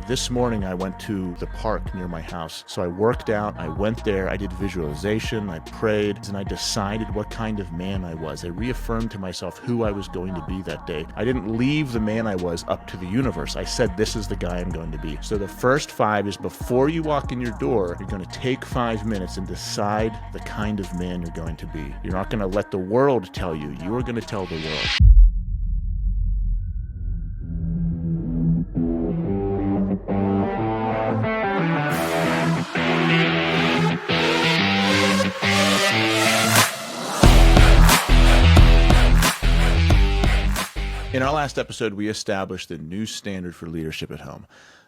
This morning I went to the park near my house. So I worked out, I went there, I did visualization, I prayed, and I decided what kind of man I was. I reaffirmed to myself who I was going to be that day. I didn't leave the man I was up to the universe. I said, this is the guy I'm going to be. So the first 5 is before you walk in your door, you're going to take 5 minutes and decide the kind of man you're going to be. You're not going to let the world tell you. You are going to tell the world. In our last episode, we established the new standard for leadership at home,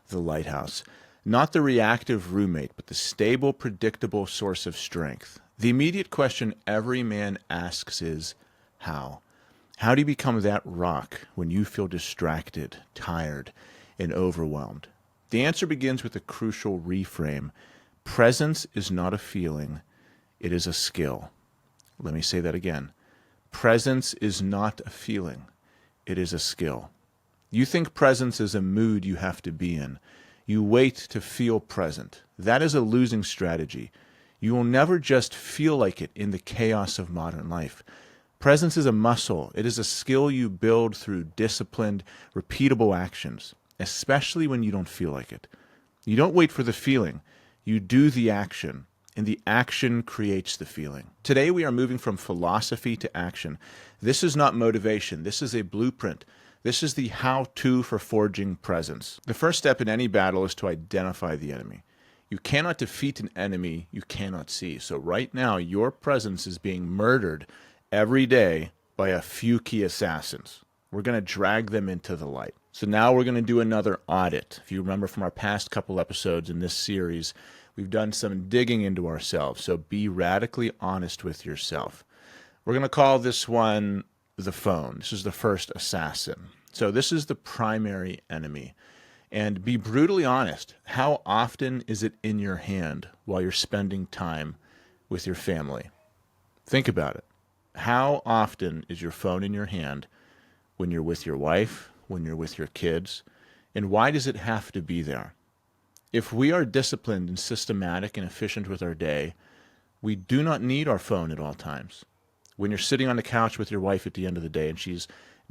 the lighthouse. Not the reactive roommate, but the stable, predictable source of strength. The immediate question every man asks is, how? How do you become that rock when you feel distracted, tired, and overwhelmed? The answer begins with a crucial reframe. Presence is not a feeling, it is a skill. Let me say that again. Presence is not a feeling. It is a skill. You think presence is a mood you have to be in. You wait to feel present. That is a losing strategy. You will never just feel like it in the chaos of modern life. Presence is a muscle. It is a skill you build through disciplined, repeatable actions, especially when you don't feel like it. You don't wait for the feeling. You do the action, and the action creates the feeling. Today we are moving from philosophy to action. This is not motivation. This is a blueprint. This is the how-to for forging presence. The first step in any battle is to identify the enemy. You cannot defeat an enemy you cannot see. So right now, your presence is being murdered every day by a few key assassins. We're going to drag them into the light. So now we're going to do another audit. If you remember from our past couple episodes in this series, we've done some digging into ourselves. So be radically honest with yourself. We're going to call this one the phone. This is the first assassin. So this is the primary enemy. And be brutally honest. How often is it in your hand while you're spending time with your family? Think about it. How often is your phone in your hand when you're with your wife, when you're with your kids? And why does it have to be there? If we are disciplined and systematic and efficient with our day, we do not need our phone at all times. When you're sitting on the couch with your wife at the end of the day and she's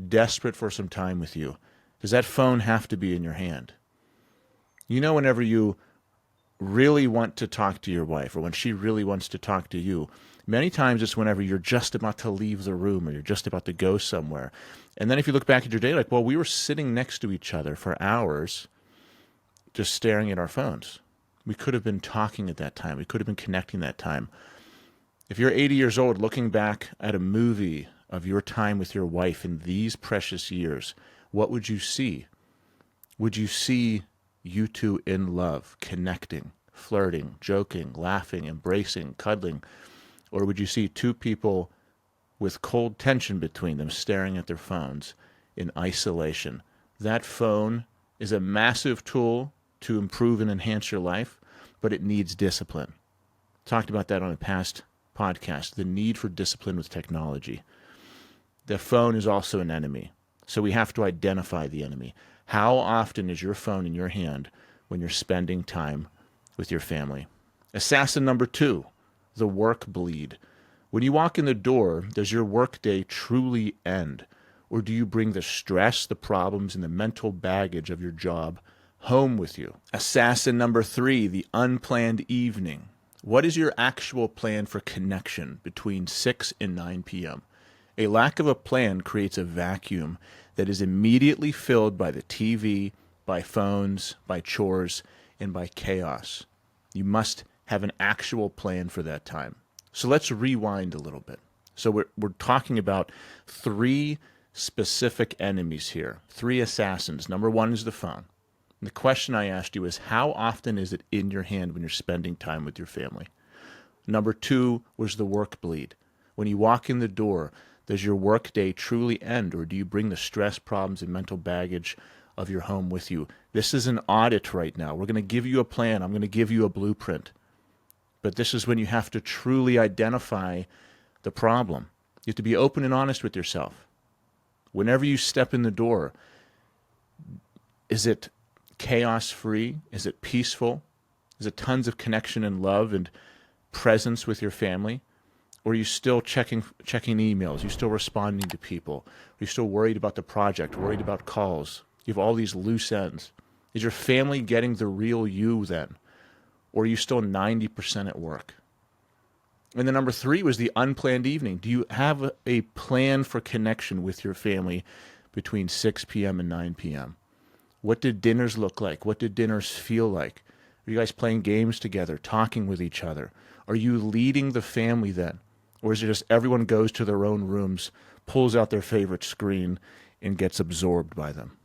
desperate for some time with you, does that phone have to be in your hand? You know, whenever you really want to talk to your wife or when she really wants to talk to you, many times it's whenever you're just about to leave the room or you're just about to go somewhere. And then if you look back at your day, like, well, we were sitting next to each other for hours just staring at our phones. We could have been talking at that time. We could have been connecting that time. If you're 80 years old looking back at a movie of your time with your wife in these precious years, what would you see? Would you see you two in love, connecting, flirting, joking, laughing, embracing, cuddling? Or would you see two people with cold tension between them staring at their phones in isolation? That phone is a massive tool to improve and enhance your life, but it needs discipline. Talked about that on a past podcast, the need for discipline with technology. The phone is also an enemy, so we have to identify the enemy. How often is your phone in your hand when you're spending time with your family? Assassin number 2, the work bleed. When you walk in the door, does your workday truly end? Or do you bring the stress, the problems, and the mental baggage of your job home with you? Assassin number 3, the unplanned evening. What is your actual plan for connection between 6 and 9 p.m.? A lack of a plan creates a vacuum that is immediately filled by the TV, by phones, by chores, and by chaos. You must have an actual plan for that time. So let's rewind a little bit. So we're talking about 3 specific enemies here, 3 assassins. Number 1 is the phone. And the question I asked you is, how often is it in your hand when you're spending time with your family? Number 2 was the work bleed. When you walk in the door, does your work day truly end, or do you bring the stress, problems, and mental baggage of your home with you? This is an audit right now. We're going to give you a plan. I'm going to give you a blueprint. But this is when you have to truly identify the problem. You have to be open and honest with yourself. Whenever you step in the door, is it chaos-free? Is it peaceful? Is it tons of connection and love and presence with your family? Or are you still checking emails? Are you still responding to people? Are you still worried about the project, worried about calls? You have all these loose ends. Is your family getting the real you then? Or are you still 90% at work? And then number 3 was the unplanned evening. Do you have a plan for connection with your family between 6 p.m. and 9 p.m.? What did dinners look like? What did dinners feel like? Are you guys playing games together, talking with each other? Are you leading the family then? Or is it just everyone goes to their own rooms, pulls out their favorite screen, and gets absorbed by them?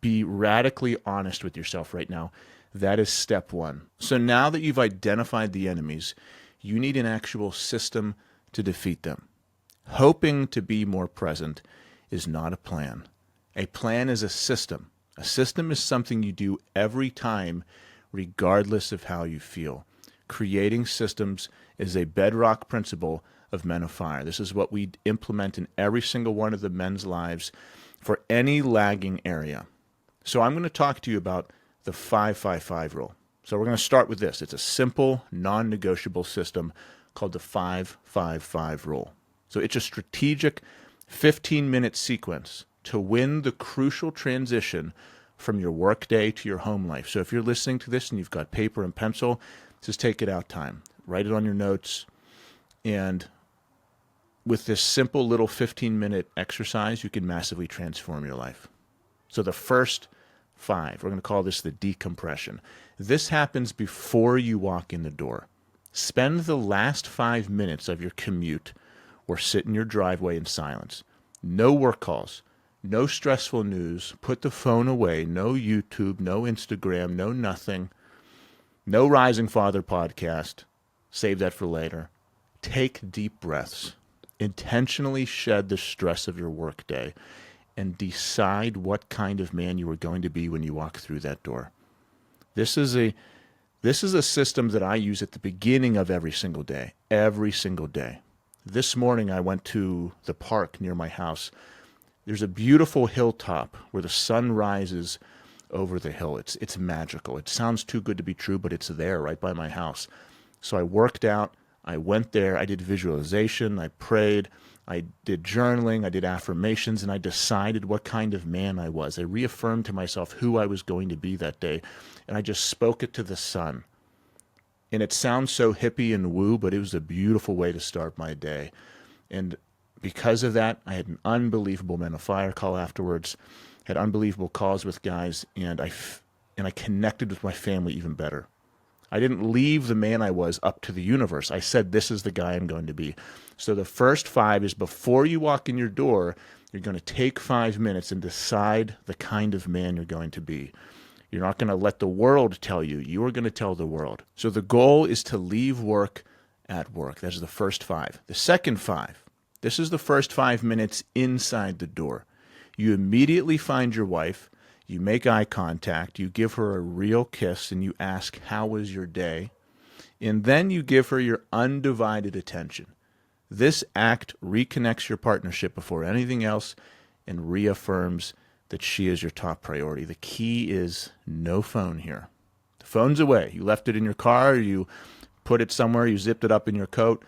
Be radically honest with yourself right now. That is step 1. So now that you've identified the enemies, you need an actual system to defeat them. Hoping to be more present is not a plan. A plan is a system. A system is something you do every time, regardless of how you feel. Creating systems is a bedrock principle of Men of Fire. This is what we implement in every single one of the men's lives for any lagging area. So I'm going to talk to you about the 5-5-5 rule. So we're going to start with this. It's a simple, non-negotiable system called the 5-5-5 rule. So it's a strategic 15-minute sequence to win the crucial transition from your workday to your home life. So if you're listening to this and you've got paper and pencil, just take it out time. Write it on your notes. And with this simple little 15-minute exercise, you can massively transform your life. So the first 5, we're going to call this the decompression. This happens before you walk in the door. Spend the last 5 minutes of your commute or sit in your driveway in silence. No work calls. No stressful news. Put the phone away. No YouTube, no Instagram, no nothing. No Rising Father podcast. Save that for later. Take deep breaths. Intentionally shed the stress of your workday and decide what kind of man you are going to be when you walk through that door. This is a system that I use at the beginning of every single day. Every single day. This morning I went to the park near my house. There's a beautiful hilltop where the sun rises over the hill. It's magical. It sounds too good to be true, but it's there right by my house. So I worked out. I went there. I did visualization. I prayed. I did journaling. I did affirmations, and I decided what kind of man I was. I reaffirmed to myself who I was going to be that day, and I just spoke it to the sun. And it sounds so hippie and woo, but it was a beautiful way to start my day. And because of that, I had an unbelievable Men of Fire call afterwards, had unbelievable calls with guys, and I connected with my family even better. I didn't leave the man I was up to the universe. I said, this is the guy I'm going to be. So the first 5 is before you walk in your door, you're going to take 5 minutes and decide the kind of man you're going to be. You're not going to let the world tell you. You are going to tell the world. So the goal is to leave work at work. That's the first 5. The second 5. This is the first 5 minutes inside the door. You immediately find your wife, you make eye contact, you give her a real kiss, and you ask, how was your day? And then you give her your undivided attention. This act reconnects your partnership before anything else and reaffirms that she is your top priority. The key is no phone here. The phone's away. You left it in your car, you put it somewhere, you zipped it up in your coat.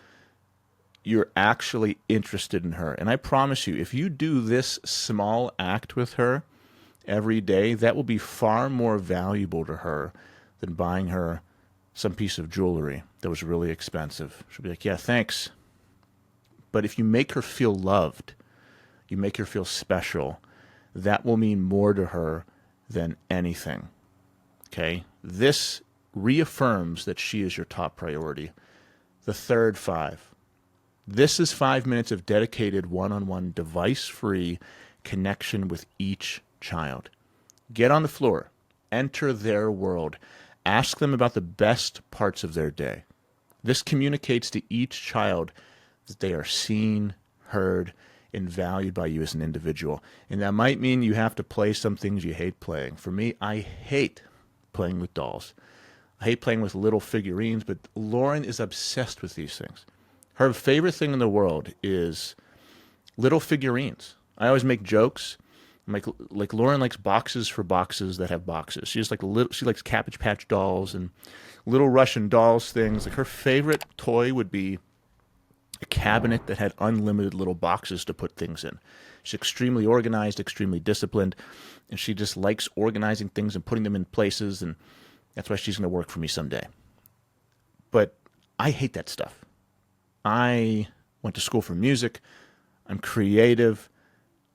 You're actually interested in her. And I promise you, if you do this small act with her every day, that will be far more valuable to her than buying her some piece of jewelry that was really expensive. She'll be like, yeah, thanks. But if you make her feel loved, you make her feel special, that will mean more to her than anything. Okay? This reaffirms that she is your top priority. The third 5. This is 5 minutes of dedicated one-on-one device-free connection with each child. Get on the floor. Enter their world. Ask them about the best parts of their day. This communicates to each child that they are seen, heard, and valued by you as an individual. And that might mean you have to play some things you hate playing. For me, I hate playing with dolls. I hate playing with little figurines, but Lauren is obsessed with these things. Her favorite thing in the world is little figurines. I always make jokes Like Lauren likes boxes for boxes that have boxes. She just like she likes Cabbage Patch dolls and little Russian dolls things. Like her favorite toy would be a cabinet that had unlimited little boxes to put things in. She's extremely organized, extremely disciplined, and she just likes organizing things and putting them in places, and that's why she's going to work for me someday. But I hate that stuff. I went to school for music. I'm creative.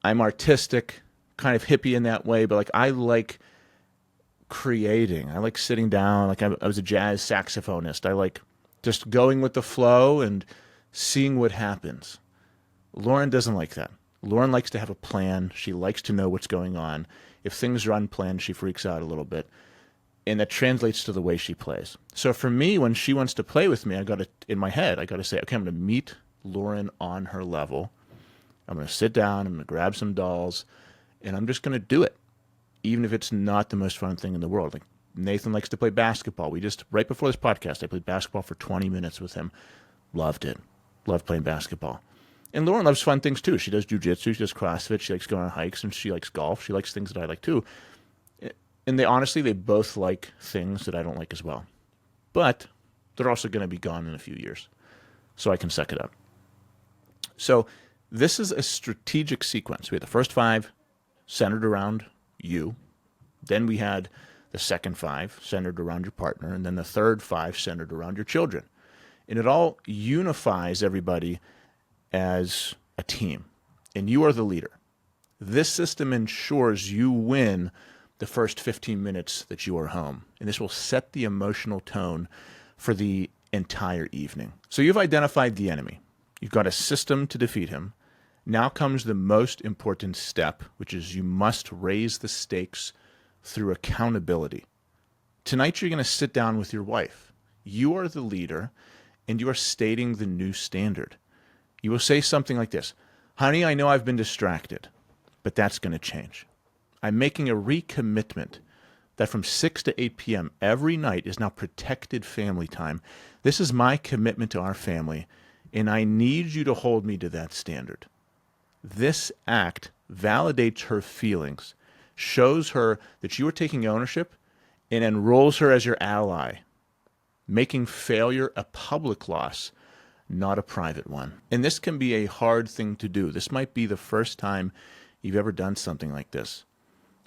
I'm artistic, kind of hippie in that way, but like I like creating. I like sitting down. Like I was a jazz saxophonist. I like just going with the flow and seeing what happens. Lauren doesn't like that. Lauren likes to have a plan. She likes to know what's going on. If things are unplanned, she freaks out a little bit. And that translates to the way she plays. So for me, when she wants to play with me, in my head, I got to say, okay, I'm going to meet Lauren on her level. I'm going to sit down, I'm going to grab some dolls, and I'm just going to do it, even if it's not the most fun thing in the world. Like Nathan likes to play basketball. Right before this podcast, I played basketball for 20 minutes with him. Loved it. Loved playing basketball. And Lauren loves fun things too. She does jujitsu, she does CrossFit, she likes going on hikes, and she likes golf. She likes things that I like too. And they both like things that I don't like as well. But they're also going to be gone in a few years. So I can suck it up. So this is a strategic sequence. We had the first 5 centered around you. Then we had the second 5 centered around your partner. And then the third 5 centered around your children. And it all unifies everybody as a team. And you are the leader. This system ensures you win the first 15 minutes that you are home. And this will set the emotional tone for the entire evening. So you've identified the enemy. You've got a system to defeat him. Now comes the most important step, which is you must raise the stakes through accountability. Tonight you're going to sit down with your wife. You are the leader, and you are stating the new standard. You will say something like this: honey, I know I've been distracted, but that's going to change. I'm making a recommitment that from 6 to 8 p.m. every night is now protected family time. This is my commitment to our family, and I need you to hold me to that standard. This act validates her feelings, shows her that you are taking ownership, and enrolls her as your ally, making failure a public loss, not a private one. And this can be a hard thing to do. This might be the first time you've ever done something like this,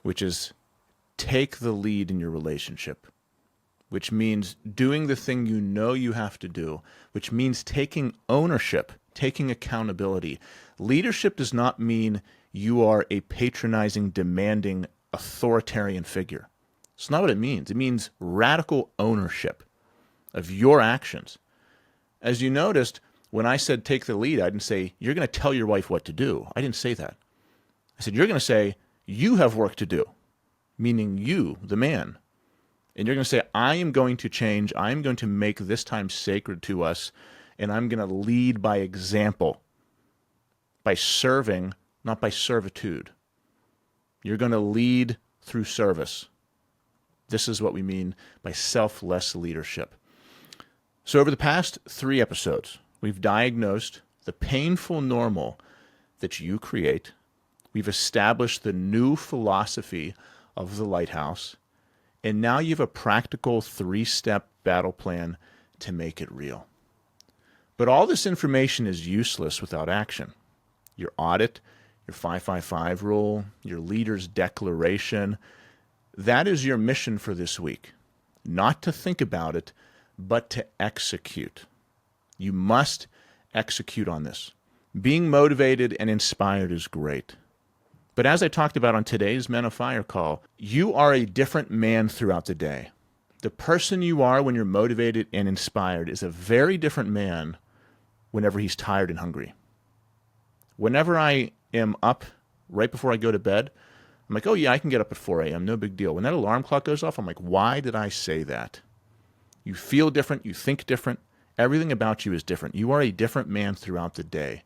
which is take the lead in your relationship, which means doing the thing you know you have to do, which means taking ownership, taking accountability. Leadership does not mean you are a patronizing, demanding, authoritarian figure. It's not what it means. It means radical ownership of your actions. As you noticed, when I said take the lead, I didn't say, you're going to tell your wife what to do. I didn't say that. I said, you're going to say, you have work to do, meaning you, the man. And you're going to say, I am going to change. I am going to make this time sacred to us, and I'm going to lead by example, by serving, not by servitude. You're going to lead through service. This is what we mean by selfless leadership. So over the past 3 episodes, we've diagnosed the painful normal that you create. We've established the new philosophy of the lighthouse, and now you have a practical 3-step battle plan to make it real. But all this information is useless without action. Your audit, your 555 rule, your leader's declaration, that is your mission for this week. Not to think about it, but to execute. You must execute on this. Being motivated and inspired is great. But as I talked about on today's Men of Fire call, you are a different man throughout the day. The person you are when you're motivated and inspired is a very different man whenever he's tired and hungry. Whenever I am up right before I go to bed, I'm like, oh yeah, I can get up at 4 a.m., no big deal. When that alarm clock goes off, I'm like, why did I say that? You feel different, you think different, everything about you is different. You are a different man throughout the day.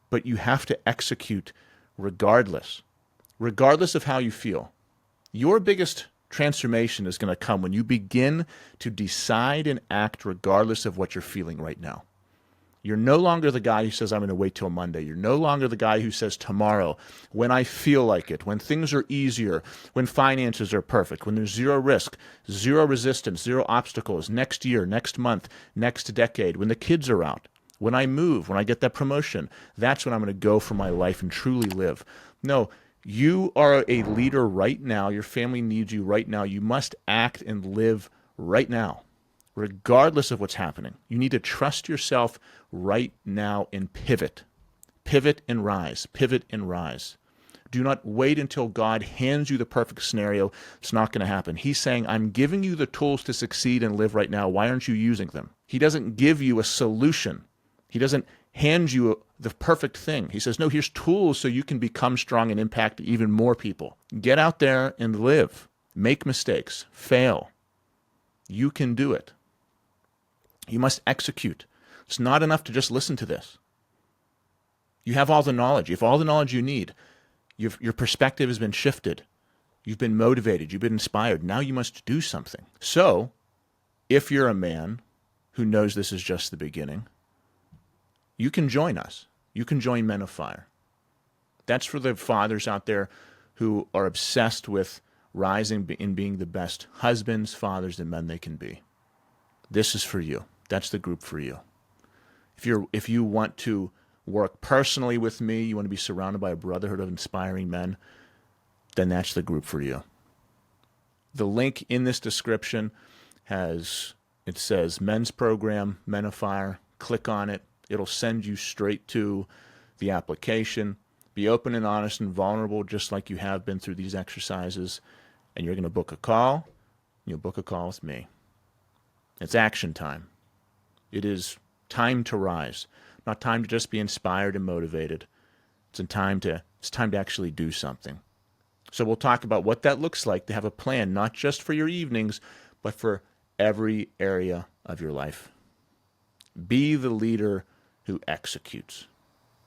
But you have to execute regardless of how you feel. Your biggest transformation is going to come when you begin to decide and act regardless of what you're feeling right now. You're no longer the guy who says, I'm going to wait till Monday. You're no longer the guy who says tomorrow, when I feel like it, when things are easier, when finances are perfect, when there's zero risk, zero resistance, zero obstacles, next year, next month, next decade, when the kids are out, when I move, when I get that promotion, that's when I'm going to go for my life and truly live. No, you are a leader right now. Your family needs you right now. You must act and live right now, regardless of what's happening. You need to trust yourself right now and pivot. Pivot and rise. Pivot and rise. Do not wait until God hands you the perfect scenario. It's not going to happen. He's saying, I'm giving you the tools to succeed and live right now. Why aren't you using them? He doesn't give you a solution. He doesn't hand you the perfect thing. He says, no, here's tools so you can become strong and impact even more people. Get out there and live. Make mistakes. Fail. You can do it. You must execute. It's not enough to just listen to this. You have all the knowledge. You have all the knowledge you need. Your perspective has been shifted. You've been motivated. You've been inspired. Now you must do something. So, if you're a man who knows this is just the beginning, you can join us. You can join Men of Fire. That's for the fathers out there who are obsessed with rising and being the best husbands, fathers, and men they can be. This is for you. That's the group for you. If you want to work personally with me, you want to be surrounded by a brotherhood of inspiring men, then that's the group for you. The link in this description says Men's Program, Men of Fire. Click on it. It'll send you straight to the application. Be open and honest and vulnerable just like you have been through these exercises. And you're going to book a call. You'll book a call with me. It's action time. It is time to rise. Not time to just be inspired and motivated. It's time to actually do something. So we'll talk about what that looks like to have a plan, not just for your evenings, but for every area of your life. Be the leader who executes.